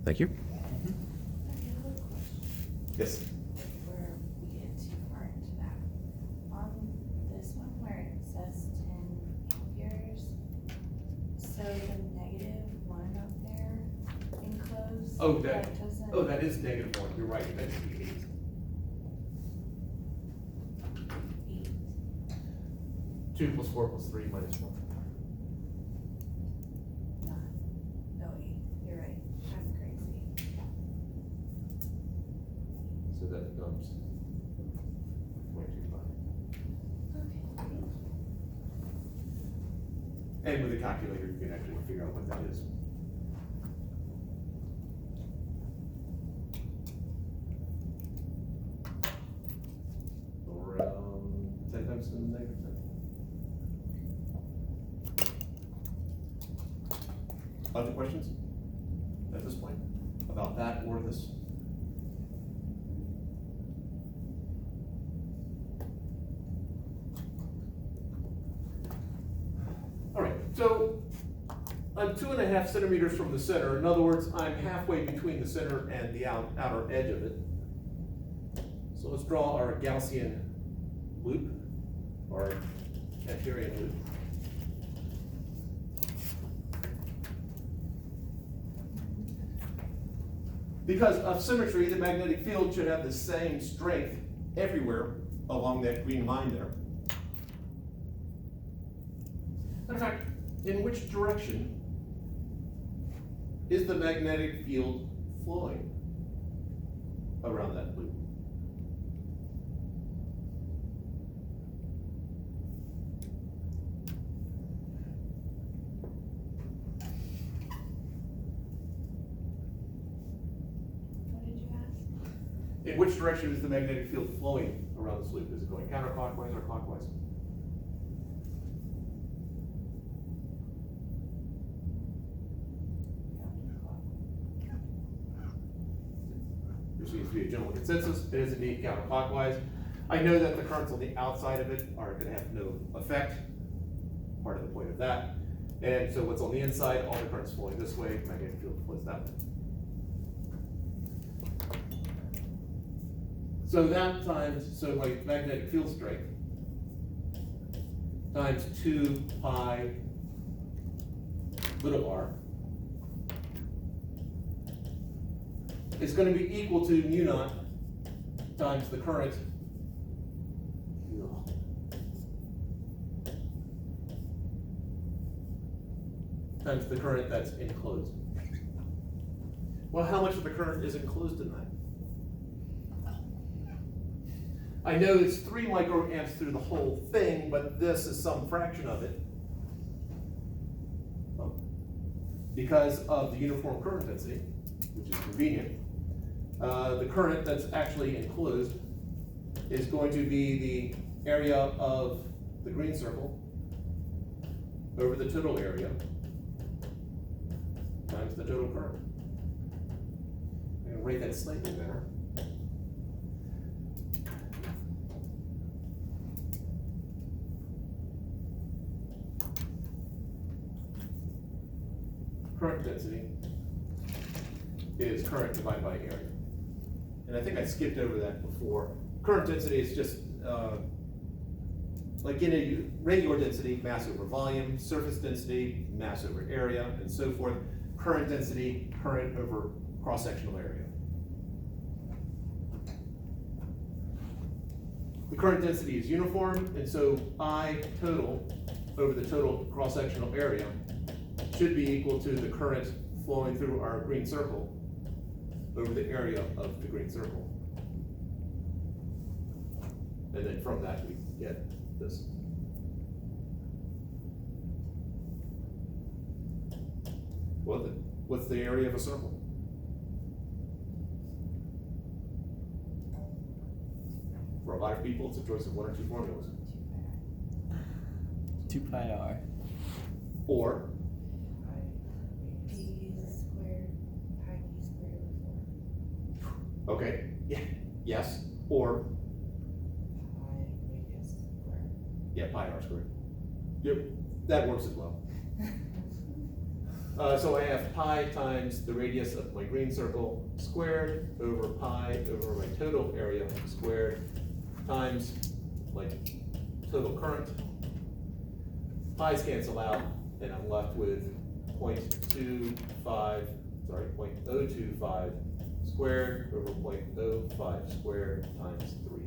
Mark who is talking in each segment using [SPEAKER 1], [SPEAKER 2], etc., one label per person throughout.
[SPEAKER 1] Thank you.
[SPEAKER 2] Yes.
[SPEAKER 3] Before we get too far into that, on this one where it says 10 amperes, so the -1 up there enclosed.
[SPEAKER 2] Oh, that
[SPEAKER 3] doesn't.
[SPEAKER 2] is -1, you're right, that's 8.
[SPEAKER 3] Eight.
[SPEAKER 2] 2 + 4 + 3 - 1.
[SPEAKER 3] No, 8, you're right, I'm crazy.
[SPEAKER 2] So that becomes 0.25.
[SPEAKER 3] Okay.
[SPEAKER 2] And with a calculator, you can actually figure out what that is. Around 10 times 10 to the -10. Other questions at this point about that or this? All right, so I'm 2.5 centimeters from the center. In other words, I'm halfway between the center and the outer edge of it. So let's draw our Gaussian loop, or Cantorian loop. Because of symmetry, the magnetic field should have the same strength everywhere along that green line there. Matter of fact, in which direction is the magnetic field flowing around that loop?
[SPEAKER 3] What did you ask?
[SPEAKER 2] In which direction is the magnetic field flowing around this loop? Is it going counterclockwise or clockwise? There seems to be a general consensus. It is indeed counterclockwise. I know that the currents on the outside of it are going to have no effect. Part of the point of that. And so what's on the inside, all the currents flowing this way, magnetic field flows that way. So that times, so my magnetic field strength times 2 pi little r is going to be equal to mu naught times the current that's enclosed. Well, how much of the current is enclosed in that? I know it's 3 microamps through the whole thing, but this is some fraction of it. Because of the uniform current density, which is convenient, the current that's actually enclosed is going to be the area of the green circle over the total area times the total current. I'm going to write that slightly better. Current density is current divided by area. And I think I skipped over that before. Current density is just like in a regular density, mass over volume, surface density, mass over area, and so forth. Current density, current over cross-sectional area. The current density is uniform, and so I total over the total cross-sectional area should be equal to the current flowing through our green circle over the area of the green circle. And then from that we get this. What's the area of a circle? For a lot of people, it's a choice of 1 or 2 formulas.
[SPEAKER 4] 2 pi r.
[SPEAKER 2] Or
[SPEAKER 3] P squared, pi p squared over 4.
[SPEAKER 2] okay, yeah, yes, or
[SPEAKER 3] Pi radius squared.
[SPEAKER 2] yeah, pi r squared. Yep, that works as well. So I have pi times the radius of my green circle squared over pi over my total area squared times my total current. Pi's cancel out, and I'm left with 0.025 squared over 0.05 squared times 3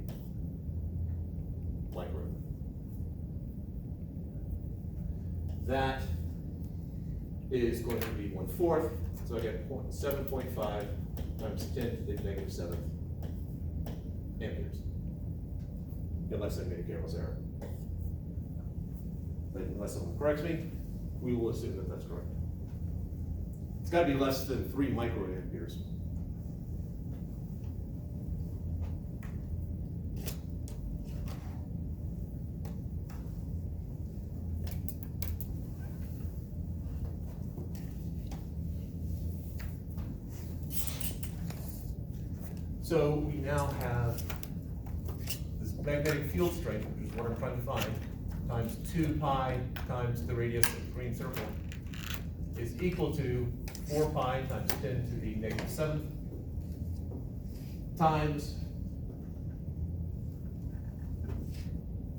[SPEAKER 2] micro. That is going to be 1/4, so I get 7.5 times 10 to the negative 7th amperes. Unless I made a careless error. But unless someone corrects me, we will assume that that's correct. It's gotta be less than 3 microamperes. So we now have this magnetic field strength, which is what I'm trying to find, times 2 pi times the radius of the green circle is equal to 4 pi times 10 to the negative 7th times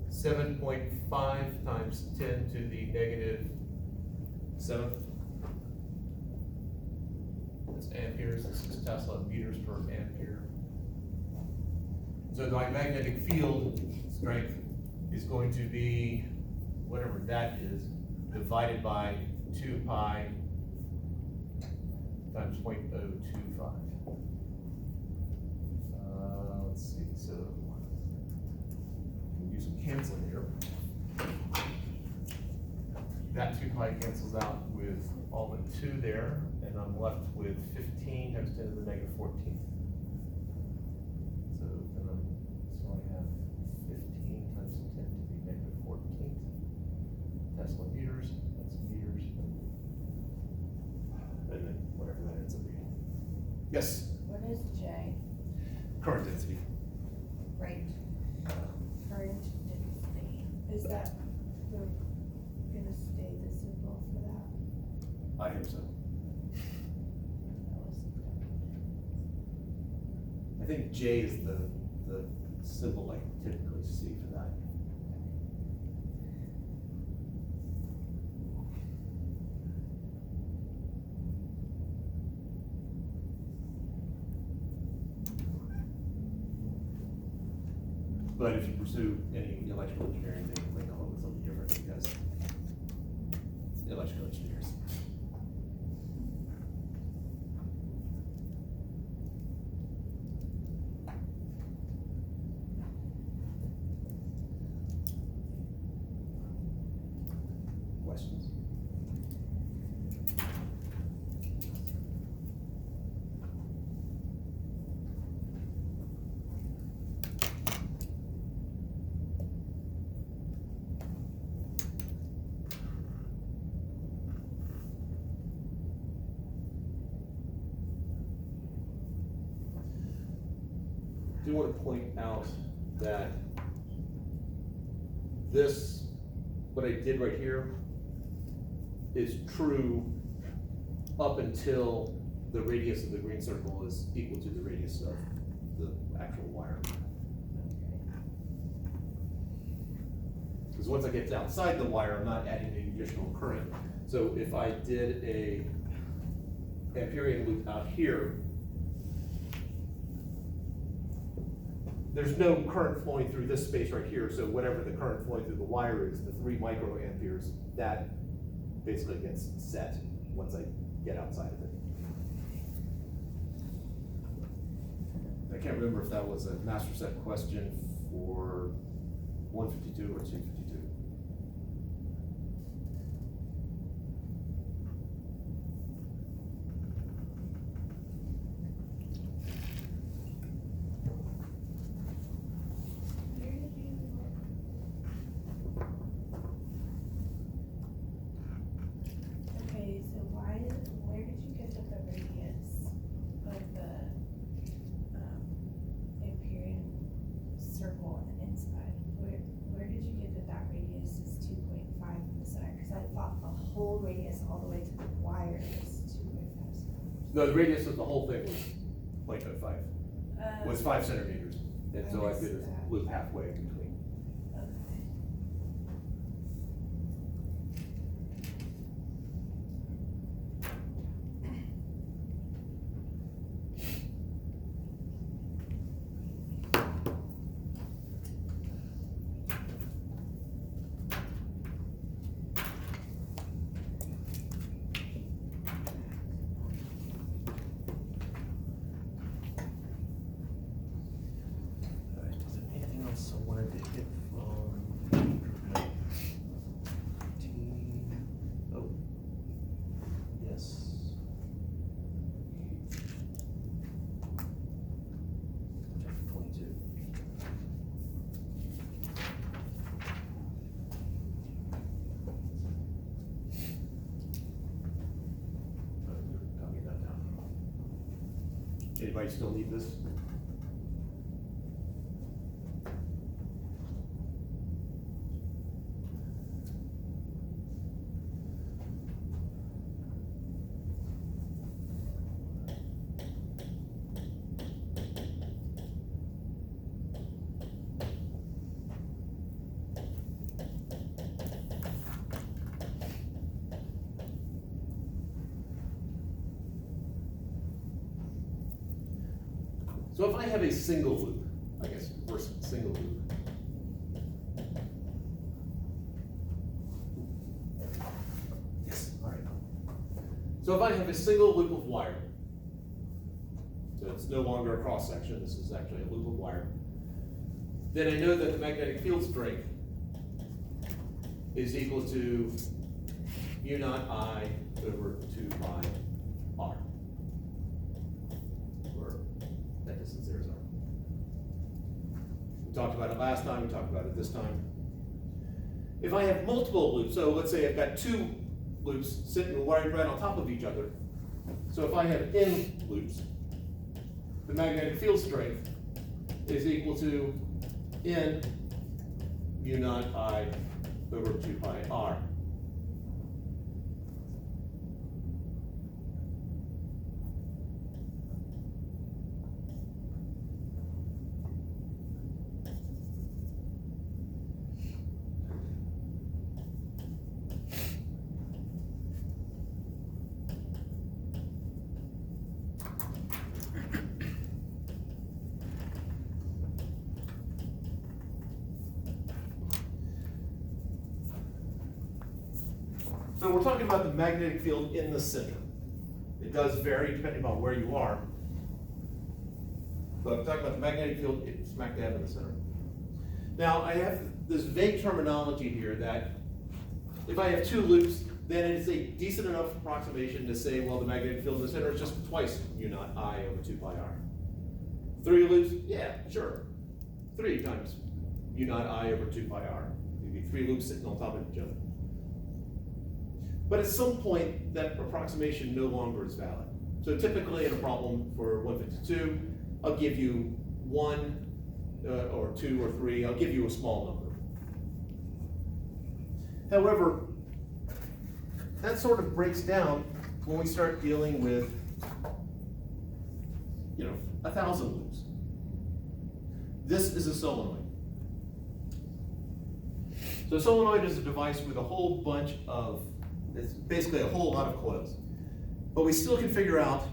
[SPEAKER 2] 7.5 times 10 to the negative 7th. That's amperes, this is Tesla meters per ampere. So my magnetic field strength is going to be whatever that is, divided by 2 pi times 0.025. Let's see, so we can do some canceling here. That 2 pi cancels out with all the 2 there, and I'm left with 15 times 10 to the negative 14th. So I have 15 times 10 to the negative 14th. Tesla meters, that's meters. And then whatever that ends up being. Yes?
[SPEAKER 3] What is J?
[SPEAKER 2] Current density.
[SPEAKER 3] Right. Current density. Is that gonna stay the symbol for that?
[SPEAKER 2] I hope so. I think J is the symbol I typically see for that. But if you pursue any electrical engineering thing, you may come up with something different because electrical engineers. Questions? I do want to point out that this, what I did right here, is true up until the radius of the green circle is equal to the radius of the actual wire. Because once I get outside the wire, I'm not adding any additional current. So if I did a Amperian loop out here, there's no current flowing through this space right here, so whatever the current flowing through the wire is, the 3 microamperes, that basically gets set once I get outside of it. I can't remember if that was a master set question for 152 or 252.
[SPEAKER 3] Where did you get the radius of the Amperian circle on the inside? Where did you get that
[SPEAKER 2] No, the radius of the whole thing was 0.05, was 5 centimeters. And
[SPEAKER 3] I
[SPEAKER 2] so I
[SPEAKER 3] missed
[SPEAKER 2] did a
[SPEAKER 3] that.
[SPEAKER 2] loop halfway between.
[SPEAKER 3] Okay.
[SPEAKER 2] Alright, is there anything else I wanted to hit from? Oh, yes. Chapter 22. Copy that down. Anybody still need this? So if I have a single loop, I guess first single loop. Yes, all right. So if I have a single loop of wire, so it's no longer a cross section, this is actually a loop of wire, then I know that the magnetic field strength is equal to mu naught I over 2 pi r. Where that distance there is r. We talked about it last time, we talked about it this time. If I have multiple loops, so let's say I've got 2 loops sitting right on top of each other. So if I have n loops, the magnetic field strength is equal to n mu naught I over 2 pi r. So we're talking about the magnetic field in the center. It does vary depending on where you are. But I'm talking about the magnetic field smack dab in the center. Now I have this vague terminology here that if I have 2 loops, then it is a decent enough approximation to say, well, the magnetic field in the center is just twice mu naught I over 2 pi r. 3 loops, yeah, sure. 3 times mu naught I over 2 pi r. Maybe 3 loops sitting on top of each other. But at some point, that approximation no longer is valid. So typically in a problem for 152, I'll give you 1 or 2 or 3, I'll give you a small number. However, that sort of breaks down when we start dealing with, 1,000 loops. This is a solenoid. So a solenoid is a device with a whole bunch of, it's basically a whole lot of coils. But we still can figure out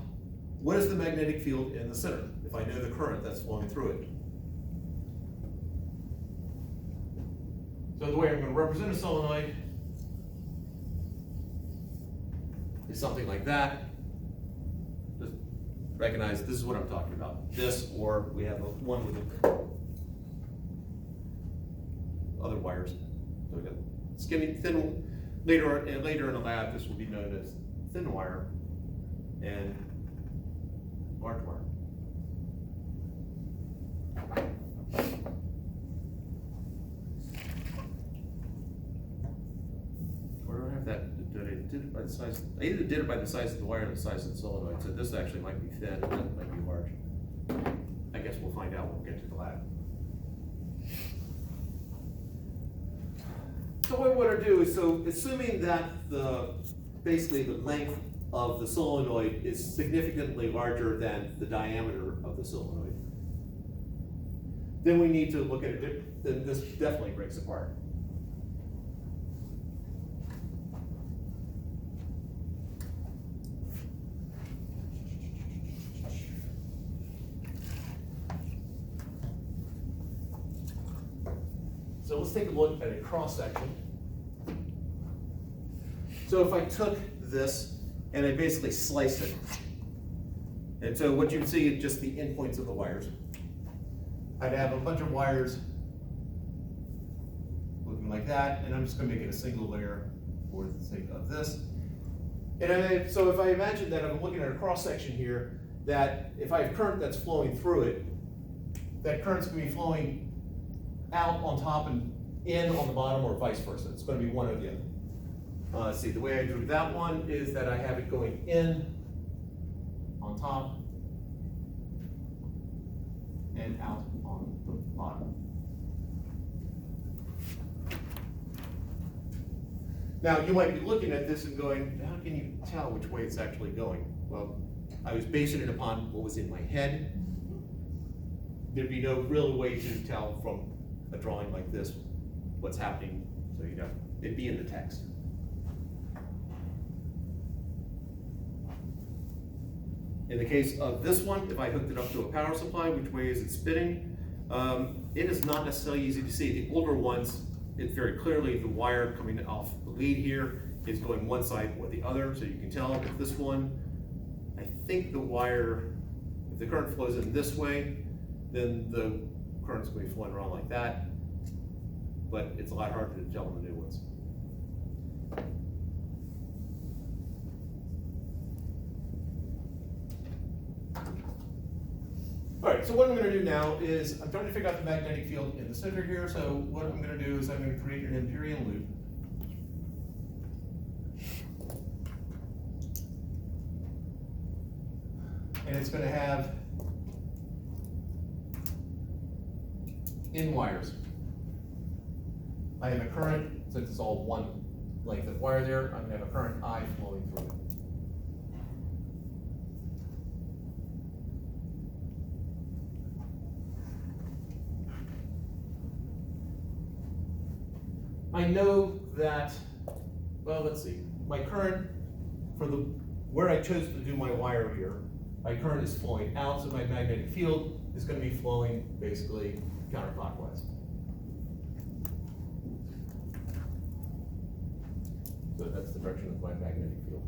[SPEAKER 2] what is the magnetic field in the center, if I know the current that's flowing through it. So the way I'm going to represent a solenoid is something like that. Just recognize this is what I'm talking about. This, or we have one with other wires. So we got skinny, thin. Later in the lab, this will be known as thin wire and large wire. Where do I have that? Did I did it by the size? I either did it by the size of the wire or the size of the solenoid. So this actually might be thin and that might be large. I guess we'll find out when we get to the lab. So what I want to do is, so assuming that basically the length of the solenoid is significantly larger than the diameter of the solenoid, then we need to look at it, then this definitely breaks apart. So let's take a look at a cross section. So if I took this and I basically sliced it, and so what you'd see is just the endpoints of the wires. I'd have a bunch of wires looking like that, and I'm just going to make it a single layer for the sake of this. And so if I imagine that I'm looking at a cross section here, that if I have current that's flowing through it, that current's going to be flowing out on top and in on the bottom, or vice versa. It's going to be one or the other. Let's see, the way I drew that one is that I have it going in on top and out on the bottom. Now, you might be looking at this and going, how can you tell which way it's actually going? Well, I was basing it upon what was in my head. There'd be no real way to tell from a drawing like this what's happening, so you know, it'd be in the text. In the case of this one, if I hooked it up to a power supply, which way is it spinning? It is not necessarily easy to see. The older ones, it's very clearly the wire coming off the lead here is going one side or the other, so you can tell. If this one, I think the wire, if the current flows in this way, then the current's going to be flowing around like that, but it's a lot harder to tell in the new ones. All right, so what I'm going to do now is I'm trying to figure out the magnetic field in the center here. So what I'm going to do is I'm going to create an Amperian loop. And it's going to have in wires. I have a current, since it's all one length of wire there, I'm going to have a current I flowing through it. I know that, well, let's see, my current, for the, where I chose to do my wire here, my current is flowing out, so my magnetic field is going to be flowing basically counterclockwise. So that's the direction of my magnetic field.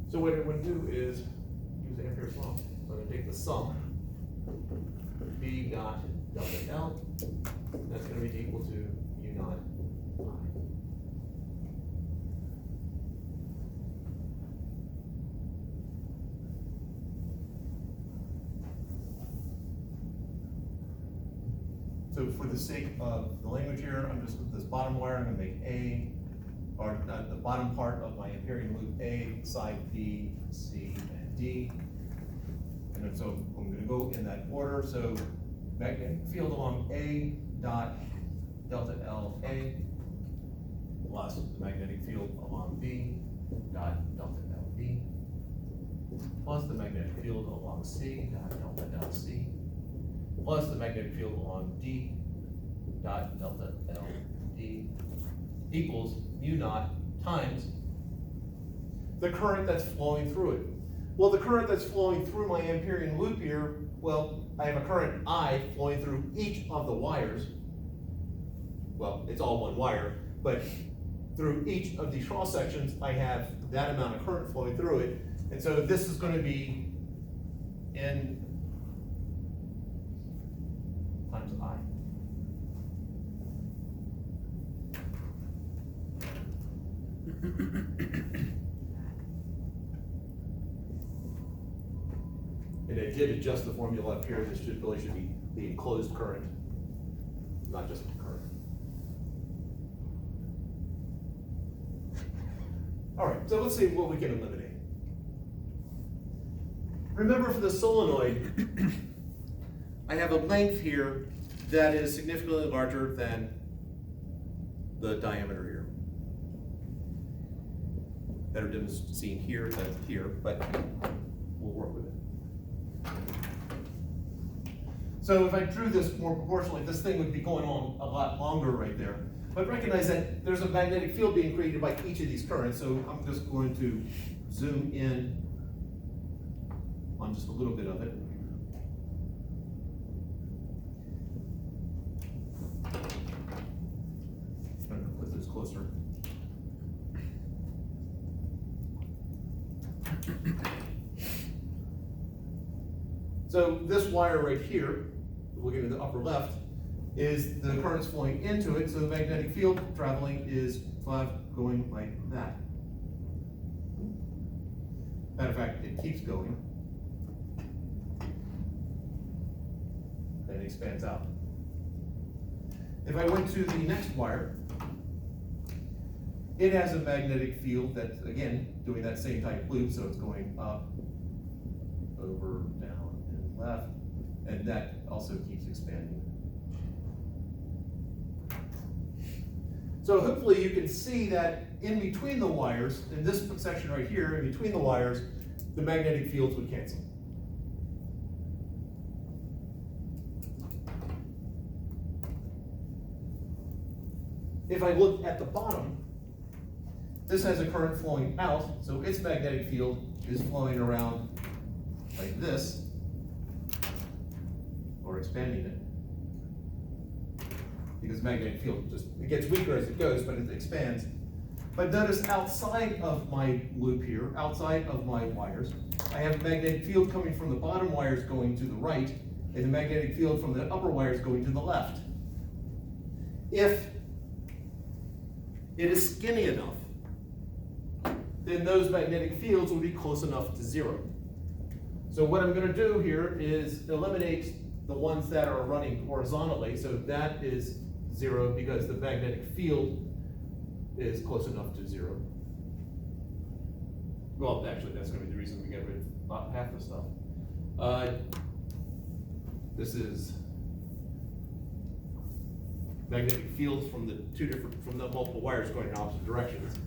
[SPEAKER 2] So what it would do is use Ampere's law. So I'm going to take the sum, B dot delta L, that's going to be equal to U naught I. So for the sake of the language here, I'm just with this bottom wire, I'm going to make A, or the bottom part of my Amperian loop A, side B, C, and D. And then so I'm going to go in that order. So magnetic field along A dot delta L A plus the magnetic field along B dot delta L B plus the magnetic field along C dot delta L C plus the magnetic field along D dot delta L D equals mu naught times the current that's flowing through it. Well, the current that's flowing through my Amperian loop here, well, I have a current I flowing through each of the wires. Well, it's all one wire, but through each of these cross sections, I have that amount of current flowing through it. And so this is going to be N times I. And I did adjust the formula up here. This really should be the enclosed current, not just the current. All right, so let's see what we can eliminate. remember for the solenoid, I have a length here that is significantly larger than the diameter here. Better seen here than here, but we'll work with it. So if I drew this more proportionally, this thing would be going on a lot longer right there. But recognize that there's a magnetic field being created by each of these currents, so I'm just going to zoom in on just a little bit of it. I'm going to put this closer. So this wire right here, looking at the upper left, is the currents flowing into it, so the magnetic field traveling is going like that. Matter of fact, it keeps going. And it expands out. If I went to the next wire, it has a magnetic field that's, again, doing that same type loop, so it's going up, over, down, and left, and that also keeps expanding. So hopefully you can see that in between the wires, in this section right here, in between the wires, the magnetic fields would cancel. If I look at the bottom, this has a current flowing out, so its magnetic field is flowing around like this, or expanding it. Because magnetic field it gets weaker as it goes, but it expands. But notice outside of my loop here, outside of my wires, I have a magnetic field coming from the bottom wires going to the right, and the magnetic field from the upper wires going to the left. If it is skinny enough, then those magnetic fields will be close enough to zero. So what I'm going to do here is eliminate the ones that are running horizontally, so that is zero because the magnetic field is close enough to zero. Well, actually, that's going to be the reason we get rid of about half the stuff. This is magnetic fields from the multiple wires going in opposite directions.